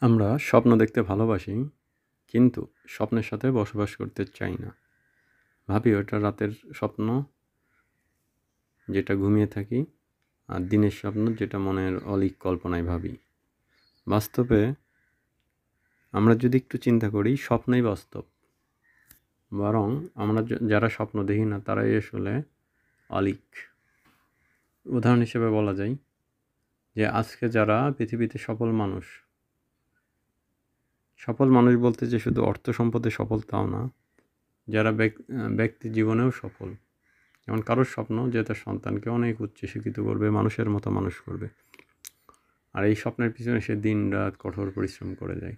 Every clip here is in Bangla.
আমরা স্বপ্ন দেখতে ভালোবাসি, কিন্তু স্বপ্নের সাথে বসবাস করতে চাই না। ভাবি ওটা রাতের স্বপ্ন যেটা ঘুমিয়ে থাকি, আর দিনের স্বপ্ন যেটা মনের অলীক কল্পনায় ভাবি। বাস্তবে আমরা যদি একটু চিন্তা করি, স্বপ্নই বাস্তব। বরং আমরা যারা স্বপ্ন দেখি না তারাই আসলে অলীক। উদাহরণ হিসেবে বলা যায় যে আজকে যারা পৃথিবীতে সফল মানুষ বলতে যে শুধু অর্থ সম্পদে সফল তাও না, যারা ব্যক্তি জীবনেও সফল। যেমন কারোর স্বপ্ন যে তার সন্তানকে অনেক উচ্চ শিক্ষিত করবে, মানুষের মতো মানুষ করবে, আর এই স্বপ্নের পিছনে সে দিন রাত কঠোর পরিশ্রম করে যায়,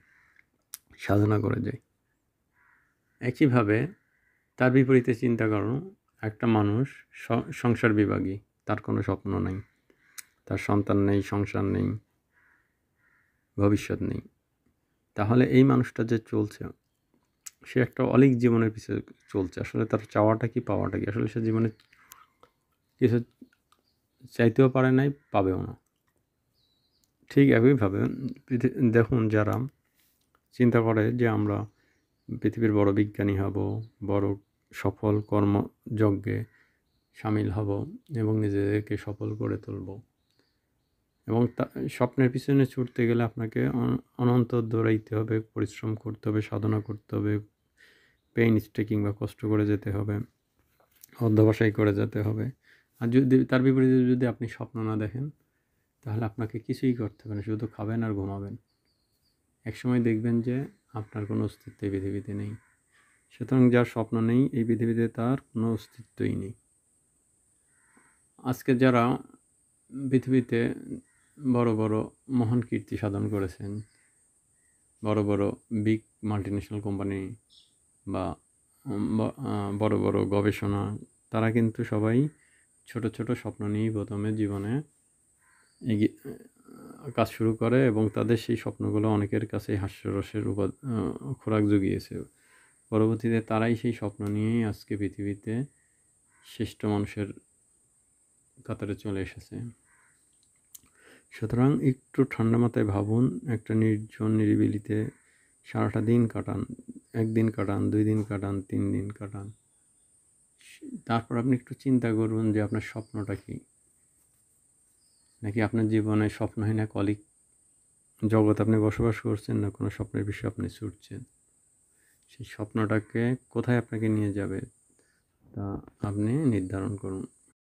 সাধনা করে যায়। একইভাবে তার বিপরীতে চিন্তা করো, একটা মানুষ সংসার বিভাগী, তার কোনো স্বপ্ন নেই, তার সন্তান নেই, সংসার নেই, ভবিষ্যৎ নেই। তাহলে এই মানুষটা যে চলছে, সে একটা অলীক জীবনের পিছনে চলছে। আসলে তার চাওয়াটা কি, পাওয়াটা কি? আসলে সে জীবনে কিছু চাইতেও পারে নাই, পাবেও না। ঠিক একইভাবে দেখুন, যারা চিন্তা করে যে আমরা পৃথিবীর বড় বিজ্ঞানী হব, বড় সফল কর্মযজ্ঞে সামিল হব এবং নিজেদেরকে সফল করে তুলব, এবং স্বপ্নের পিছনে ছুটতে গেলে আপনাকে অনন্ত দৌড়াইতে হবে, পরিশ্রম করতে হবে, সাধনা করতে হবে, পেইন স্টেকিং বা কষ্ট করে যেতে হবে, অধ্যবসায় করে যেতে হবে। আর যদি তার বিপরীতে যদি আপনি স্বপ্ন না দেখেন, তাহলে আপনাকে কিছুই করতে হবে না, শুধু খাবেন আর ঘুমাবেন। একসময় দেখবেন যে আপনার কোনো অস্তিত্ব এই পৃথিবীতে নেই। সুতরাং যার স্বপ্ন নেই, এই পৃথিবীতে তার কোনো অস্তিত্বই নেই। আজকে যারা পৃথিবীতে বড় বড় মহান কীর্তি সাধন করেছেন, বড় বড় বিগ মাল্টিন্যাশনাল কোম্পানি বা বড় বড় গবেষণা, তারা কিন্তু সবাই ছোট ছোট স্বপ্ন নিয়েই প্রথমে জীবনে এগিয়ে কাজ শুরু করে, এবং তাদের সেই স্বপ্নগুলো অনেকের কাছে হাস্যরসের খোরাক জুগিয়েছে। পরবর্তীতে তারাই সেই স্বপ্ন নিয়েই আজকে পৃথিবীতে শ্রেষ্ঠ মানুষের কাতারে চলে এসেছে। সুতরাং একটু ঠান্ডা মাথায় ভাবুন, একটা নির্জন নিরিবিলিতে সারাটা দিন কাটান, একদিন কাটান, 2 দিন কাটান, 3 দিন কাটান। তারপর আপনি একটু চিন্তা করুন যে আপনার স্বপ্নটা কি, নাকি আপনার জীবনে স্বপ্নহীন এক অলীক জগৎ আপনি বসবাস করছেন, না কোনো স্বপ্নের বিষয়ে আপনি ছুটছেন। সেই স্বপ্নটাকে কোথায় আপনাকে নিয়ে যাবে তা আপনি নির্ধারণ করুন।